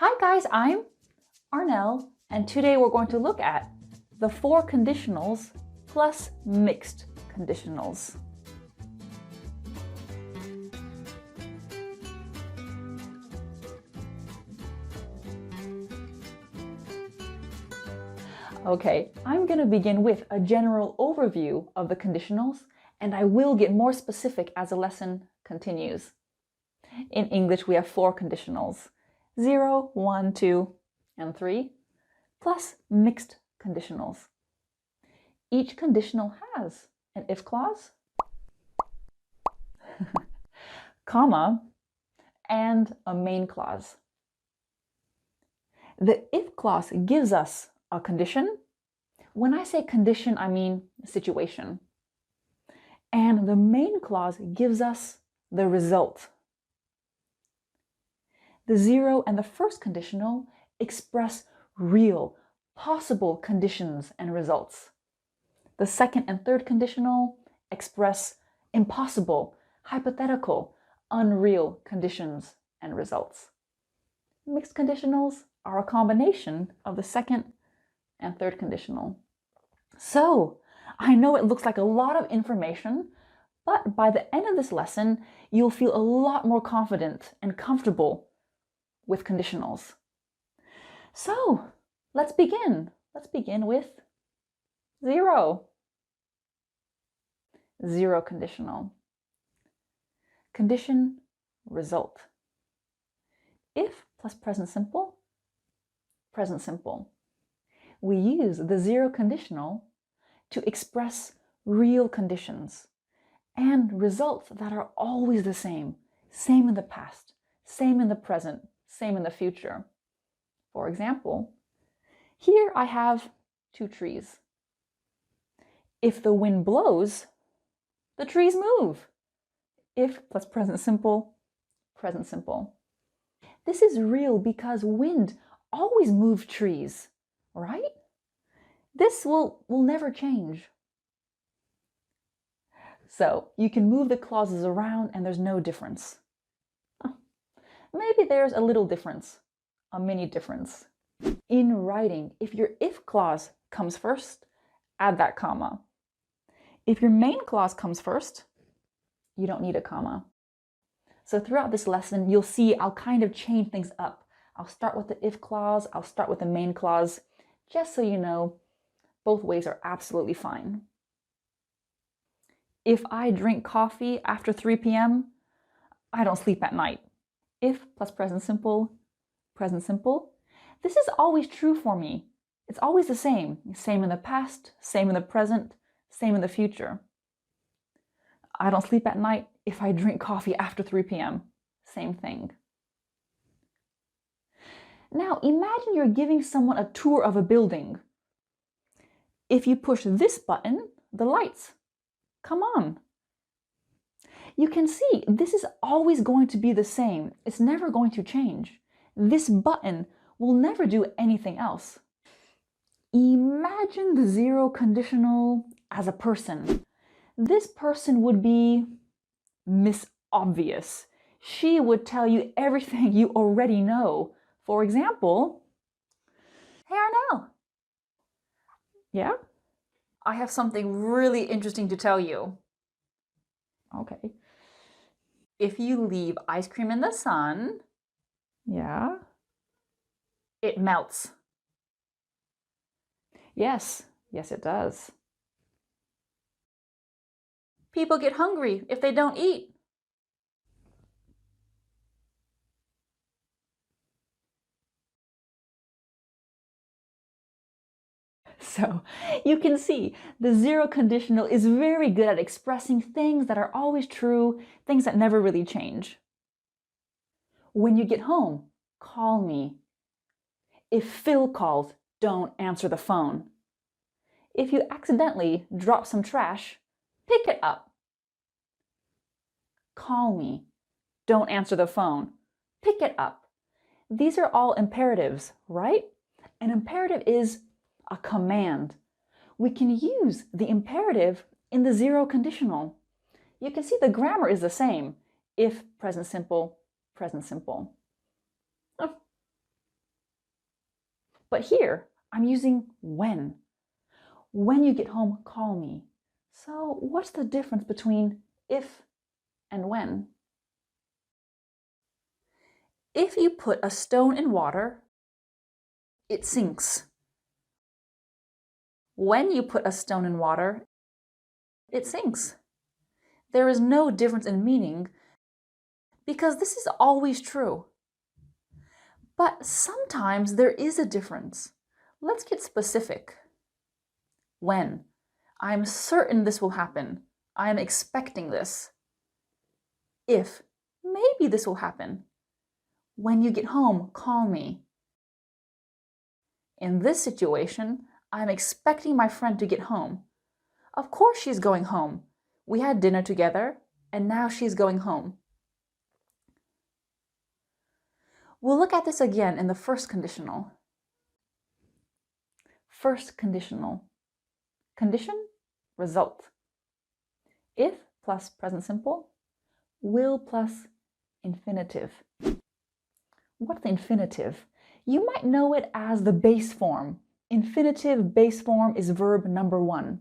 Hi guys, I'm Arnell, and today we're going to look at the four conditionals plus mixed conditionals. Okay, I'm going to begin with a general overview of the conditionals, and I will get more specific as the lesson continues. In English, we have four conditionals: 0, 1, 2, and 3, plus mixed conditionals. Each conditional has an if clause, comma, and a main clause. The if clause gives us a condition. When I say condition, I mean situation. And the main clause gives us the result. The 0 and the first conditional express real, possible conditions and results. The second and third conditional express impossible, hypothetical, unreal conditions and results. Mixed conditionals are a combination of the second and third conditional. So, I know it looks like a lot of information, but by the end of this lesson, you'll feel a lot more confident and comfortable with conditionals. So, let's begin. Let's begin with 0. 0 conditional. Condition, result. If plus present simple, present simple. We use the 0 conditional to express real conditions and results that are always the same. Same in the past, same in the present, same in the future. For example, here I have 2 trees. If the wind blows, the trees move. If plus present simple, present simple. This is real because wind always moves trees, right? This will never change. So you can move the clauses around and there's no difference. Maybe there's a little difference, a mini difference. In writing, if your if clause comes first, add that comma. If your main clause comes first, you don't need a comma. So throughout this lesson, you'll see I'll kind of change things up. I'll start with the if clause, I'll start with the main clause, just so you know, both ways are absolutely fine. If I drink coffee after 3 p.m., I don't sleep at night. If plus present simple, present simple. This is always true for me. It's always the same. Same in the past, same in the present, same in the future. I don't sleep at night if I drink coffee after 3 p.m. Same thing. Now imagine you're giving someone a tour of a building. If you push this button, the lights come on. You can see this is always going to be the same. It's never going to change. This button will never do anything else. Imagine the 0 conditional as a person. This person would be Miss Obvious. She would tell you everything you already know. For example, hey Arnell. Yeah? I have something really interesting to tell you. Okay. If you leave ice cream in the sun, yeah, it melts. Yes, yes it does. People get hungry if they don't eat. So you can see the 0 conditional is very good at expressing things that are always true, things that never really change. When you get home, call me. If Phil calls, don't answer the phone. If you accidentally drop some trash, pick it up. Call me. Don't answer the phone. Pick it up. These are all imperatives, right? An imperative is a command. We can use the imperative in the 0 conditional. You can see the grammar is the same. If present simple, present simple. But here, I'm using when. When you get home, call me. So what's the difference between if and when? If you put a stone in water, it sinks. When you put a stone in water, it sinks. There is no difference in meaning because this is always true. But sometimes there is a difference. Let's get specific. When? I'm certain this will happen. I am expecting this. If? Maybe this will happen. When you get home, call me. In this situation, I'm expecting my friend to get home. Of course she's going home. We had dinner together, and now she's going home. We'll look at this again in the first conditional. First conditional. Condition, result. If plus present simple, will plus infinitive. What's the infinitive? You might know it as the base form. Infinitive base form is verb number 1.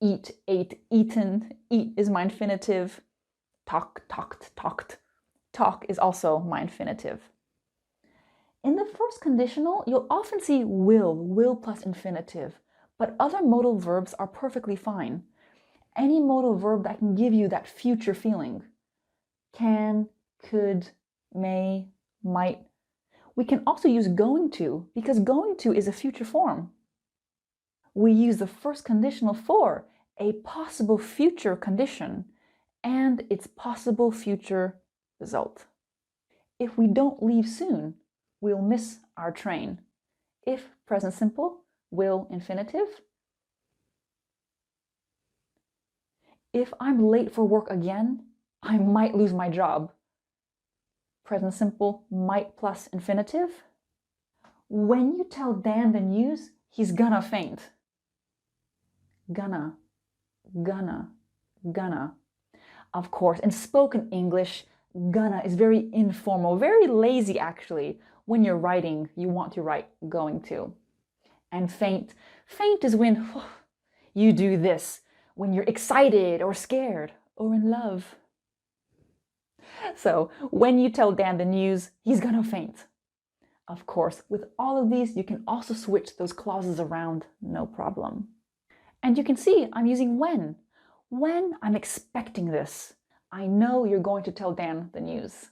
Eat, ate, eaten. Eat is my infinitive. Talk, talked, talked. Talk is also my infinitive. In the first conditional, you'll often see will plus infinitive, but other modal verbs are perfectly fine. Any modal verb that can give you that future feeling. Can, could, may, might. We can also use going to, because going to is a future form. We use the first conditional for a possible future condition and its possible future result. If we don't leave soon, we'll miss our train. If present simple, will infinitive. If I'm late for work again, I might lose my job. Present simple, might plus infinitive. When you tell Dan the news, he's gonna faint. Gonna, gonna, gonna. Of course, in spoken English, gonna is very informal, very lazy actually. When you're writing, you want to write going to. And faint is when you do this, when you're excited or scared or in love. So when you tell Dan the news, he's gonna faint. Of course, with all of these, you can also switch those clauses around, no problem. And you can see I'm using when. When I'm expecting this, I know you're going to tell Dan the news.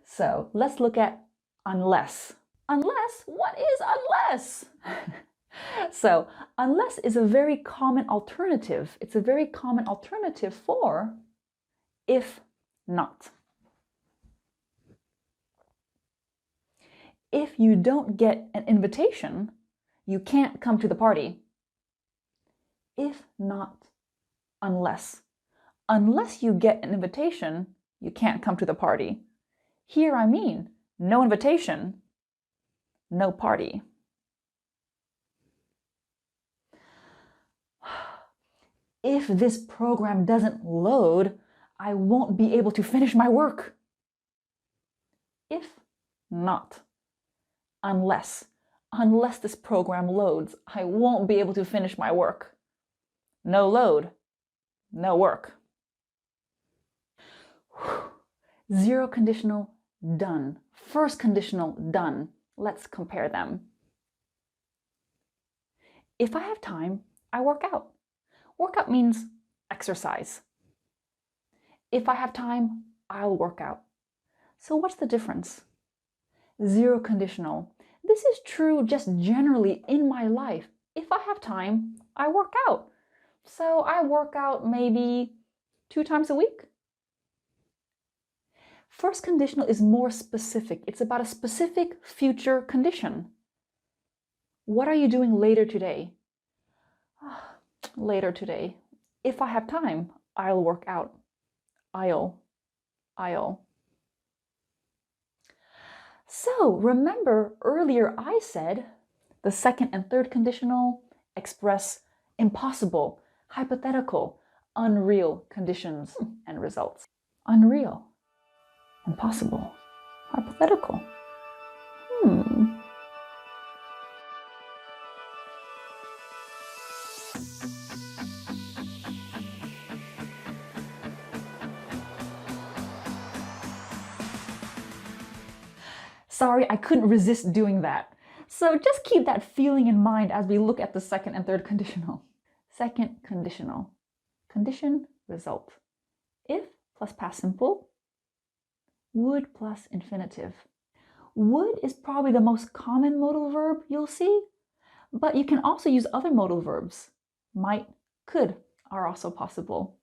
So let's look at unless. Unless? What is unless? So unless is a very common alternative. It's a very common alternative for if not. If you don't get an invitation, you can't come to the party. If not, unless. Unless you get an invitation, you can't come to the party. Here I mean, no invitation, no party. If this program doesn't load, I won't be able to finish my work. If not, unless this program loads, I won't be able to finish my work. No load, no work. Zero conditional, done. First conditional, done. Let's compare them. If I have time, I work out. Workout means exercise. If I have time, I'll work out. So what's the difference? Zero conditional. This is true just generally in my life. If I have time, I work out. So I work out maybe 2 times a week. First conditional is more specific. It's about a specific future condition. What are you doing later today? Later today. If I have time, I'll work out. I'll. So remember earlier I said the second and third conditional express impossible, hypothetical, unreal conditions and results. Unreal, impossible, hypothetical. Sorry, I couldn't resist doing that. So just keep that feeling in mind as we look at the second and third conditional. Second conditional. Condition, result. If plus past simple, would plus infinitive. Would is probably the most common modal verb you'll see, but you can also use other modal verbs. Might, could are also possible.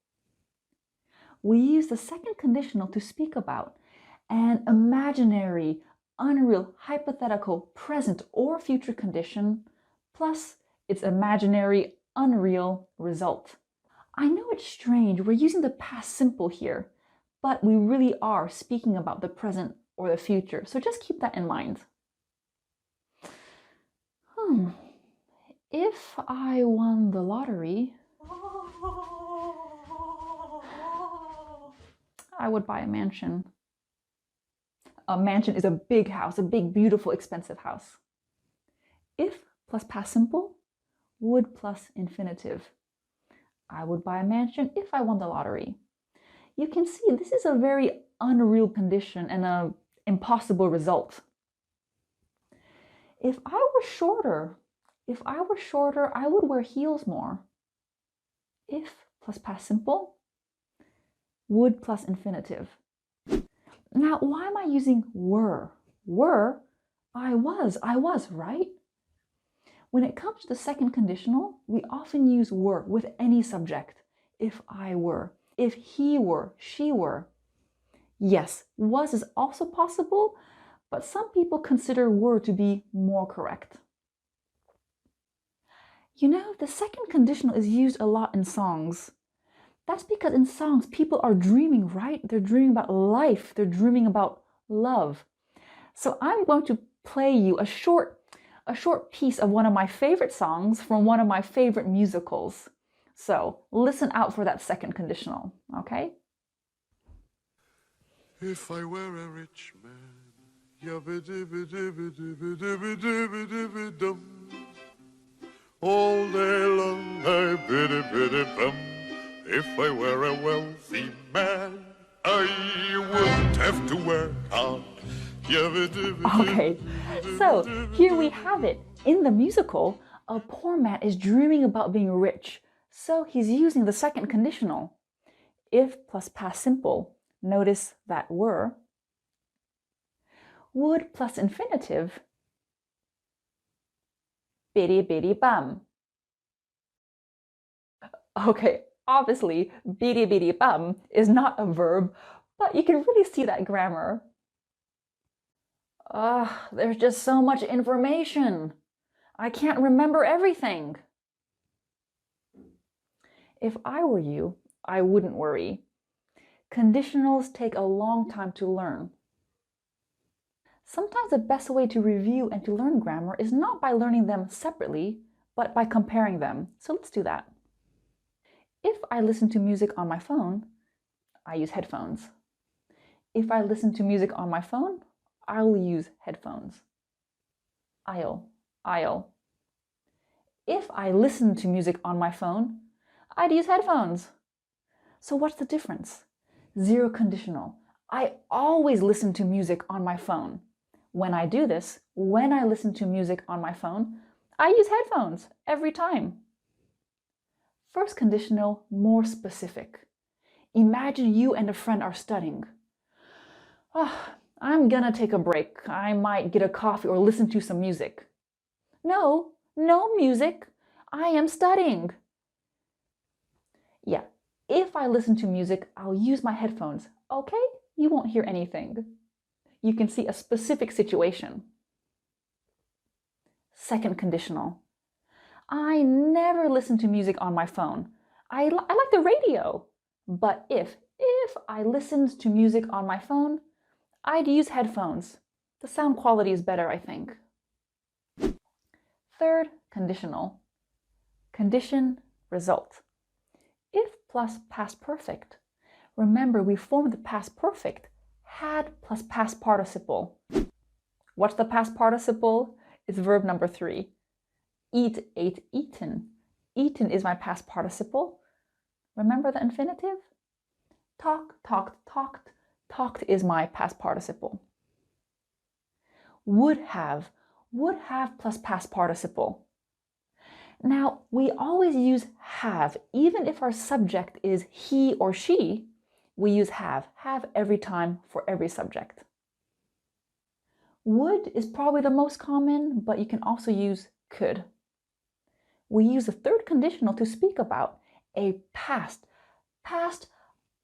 We use the second conditional to speak about an imaginary, unreal, hypothetical, present or future condition, plus its imaginary, unreal result. I know it's strange, we're using the past simple here, but we really are speaking about the present or the future, so just keep that in mind. If I won the lottery, I would buy a mansion. A mansion is a big house, a big, beautiful, expensive house. If plus past simple, would plus infinitive. I would buy a mansion if I won the lottery. You can see this is a very unreal condition and an impossible result. If I were shorter, I would wear heels more. If plus past simple, would plus infinitive. Now, why am I using were? Were, I was, right? When it comes to the second conditional, we often use were with any subject. If I were, if he were, she were. Yes, was is also possible, but some people consider were to be more correct. You know, the second conditional is used a lot in songs. That's because in songs, people are dreaming, right? They're dreaming about life. They're dreaming about love. So I'm going to play you a short piece of one of my favorite songs from one of my favorite musicals. So listen out for that second conditional, okay? If I were a rich man, all day long I biddy biddy bum. If I were a wealthy man, I wouldn't have to work hard. Okay, so here we have it. In the musical, a poor man is dreaming about being rich, so he's using the second conditional. If plus past simple, notice that were. Would plus infinitive, biddy biddy bum. Okay, obviously, biddy biddy bum is not a verb, but you can really see that grammar. There's just so much information. I can't remember everything. If I were you, I wouldn't worry. Conditionals take a long time to learn. Sometimes the best way to review and to learn grammar is not by learning them separately, but by comparing them. So let's do that. If I listen to music on my phone, I use headphones. If I listen to music on my phone, I'll use headphones. I'll. If I listen to music on my phone, I'd use headphones. So what's the difference? Zero conditional. I always listen to music on my phone. When I do this, when I listen to music on my phone, I use headphones every time. First conditional, more specific. Imagine you and a friend are studying. I'm gonna take a break. I might get a coffee or listen to some music. No music. I am studying. Yeah, if I listen to music, I'll use my headphones. Okay? You won't hear anything. You can see a specific situation. Second conditional. I never listen to music on my phone. I like the radio. But if I listened to music on my phone, I'd use headphones. The sound quality is better, I think. Third conditional. Condition, result. If plus past perfect. Remember, we formed the past perfect had plus past participle. What's the past participle? It's verb number 3. Eat, ate, eaten. Eaten is my past participle. Remember the infinitive? Talk, talked, talked. Talked is my past participle. would have plus past participle. Now, we always use have, even if our subject is he or she, we use have every time for every subject. Would is probably the most common, but you can also use could. We use the third conditional to speak about a past,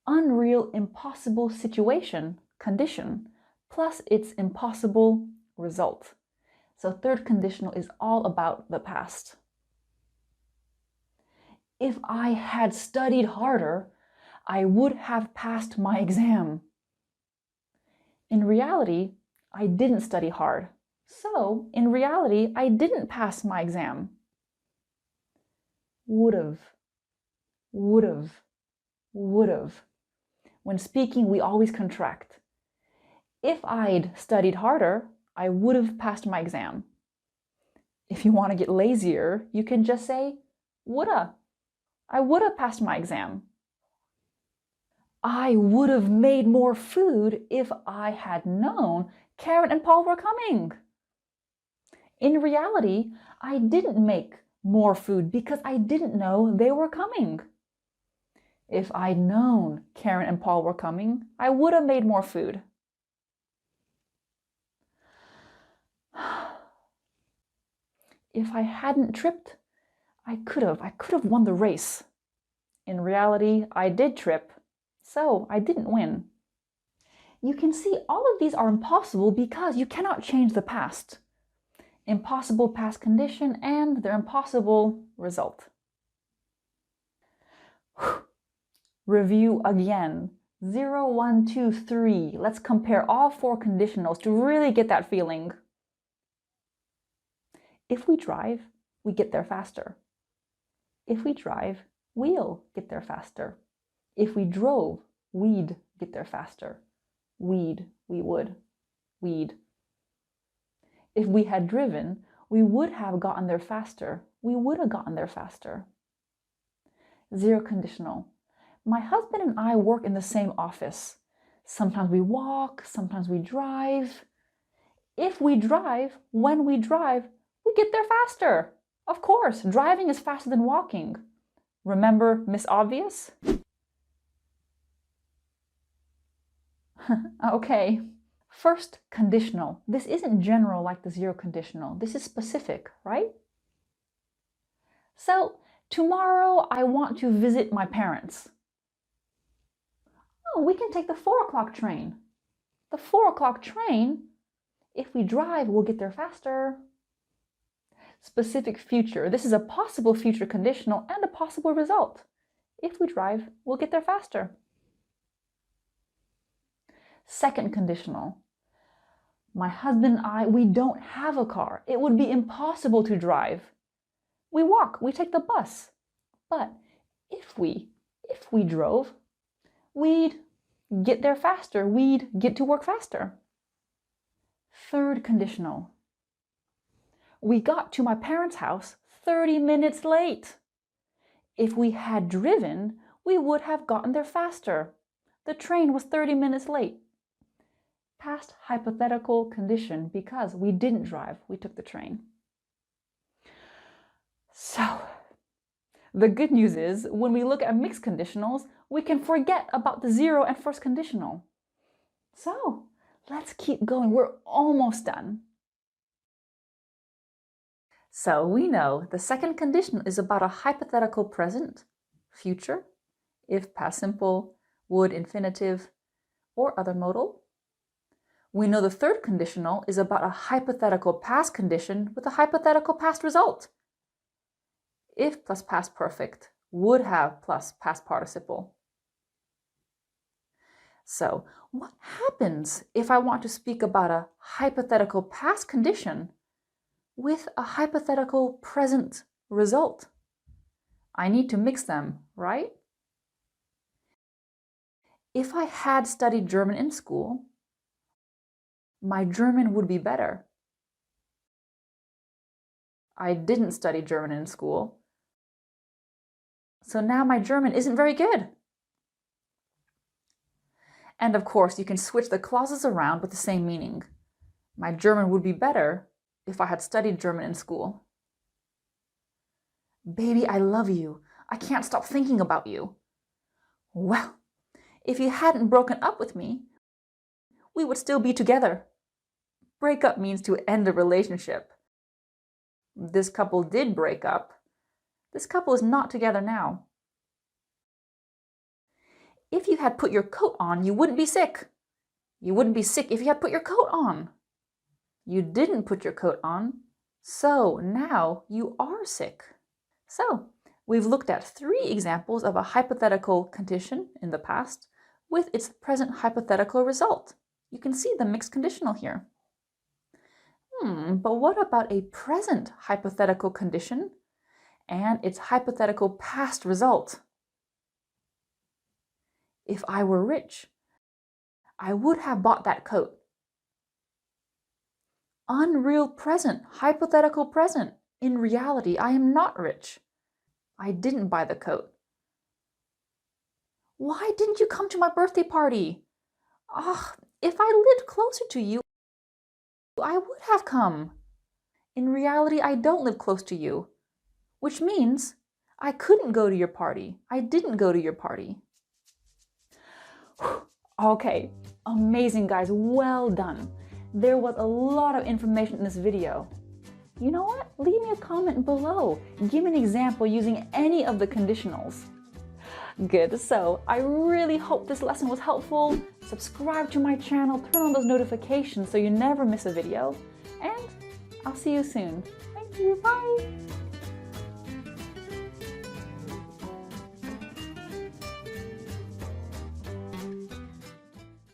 unreal, impossible situation, condition, plus its impossible result. So third conditional is all about the past. If I had studied harder, I would have passed my exam. In reality, I didn't study hard. So, in reality, I didn't pass my exam. Would've, would've, would've. When speaking, we always contract. If I'd studied harder, I would have passed my exam. If you want to get lazier, you can just say, woulda. I would have passed my exam. I would have made more food if I had known Karen and Paul were coming. In reality, I didn't make more food because I didn't know they were coming. If I'd known Karen and Paul were coming, I would have made more food. If I hadn't tripped, I could have won the race. In reality, I did trip, so I didn't win. You can see all of these are impossible because you cannot change the past. Impossible past condition and their impossible result. Review again. 0, 1, 2, 3. Let's compare all 4 conditionals to really get that feeling. If we drive, we get there faster. If we drive, we'll get there faster. If we drove, we'd get there faster. We would. We'd. If we had driven, we would have gotten there faster. We would have gotten there faster. 0 conditional. My husband and I work in the same office. Sometimes we walk, sometimes we drive. If we drive, when we drive, we get there faster. Of course, driving is faster than walking. Remember Miss Obvious? Okay. First conditional. This isn't general like the 0 conditional. This is specific, right? So, tomorrow I want to visit my parents. Oh, we can take the 4 o'clock train. The 4 o'clock train, if we drive, we'll get there faster. Specific future. This is a possible future conditional and a possible result. If we drive, we'll get there faster. Second conditional. My husband and I, we don't have a car. It would be impossible to drive. We walk, we take the bus. But if we drove, we'd get there faster. We'd get to work faster. Third conditional. We got to my parents' house 30 minutes late. If we had driven, we would have gotten there faster. The train was 30 minutes late. Past hypothetical condition because we didn't drive, we took the train. So, the good news is when we look at mixed conditionals, we can forget about the 0 and first conditional. So, let's keep going. We're almost done. So we know the second conditional is about a hypothetical present, future, if past simple, would infinitive, or other modal. We know the third conditional is about a hypothetical past condition with a hypothetical past result. If plus past perfect, would have plus past participle. So what happens if I want to speak about a hypothetical past condition with a hypothetical present result? I need to mix them, right? If I had studied German in school, my German would be better. I didn't study German in school, so now my German isn't very good. And of course, you can switch the clauses around with the same meaning. My German would be better if I had studied German in school. Baby, I love you. I can't stop thinking about you. Well, if you hadn't broken up with me, we would still be together. Break up means to end a relationship. This couple did break up. This couple is not together now. If you had put your coat on, you wouldn't be sick. You wouldn't be sick if you had put your coat on. You didn't put your coat on, so now you are sick. So, we've looked at 3 examples of a hypothetical condition in the past with its present hypothetical result. You can see the mixed conditional here. But what about a present hypothetical condition and its hypothetical past result? If I were rich, I would have bought that coat. Unreal present, hypothetical present. In reality, I am not rich. I didn't buy the coat. Why didn't you come to my birthday party? If I lived closer to you, I would have come. In reality, I don't live close to you, which means I couldn't go to your party. I didn't go to your party. Okay, amazing guys, well done. There was a lot of information in this video. You know what? Leave me a comment below. Give me an example using any of the conditionals. Good, so I really hope this lesson was helpful. Subscribe to my channel, turn on those notifications so you never miss a video. And I'll see you soon. Thank you, bye!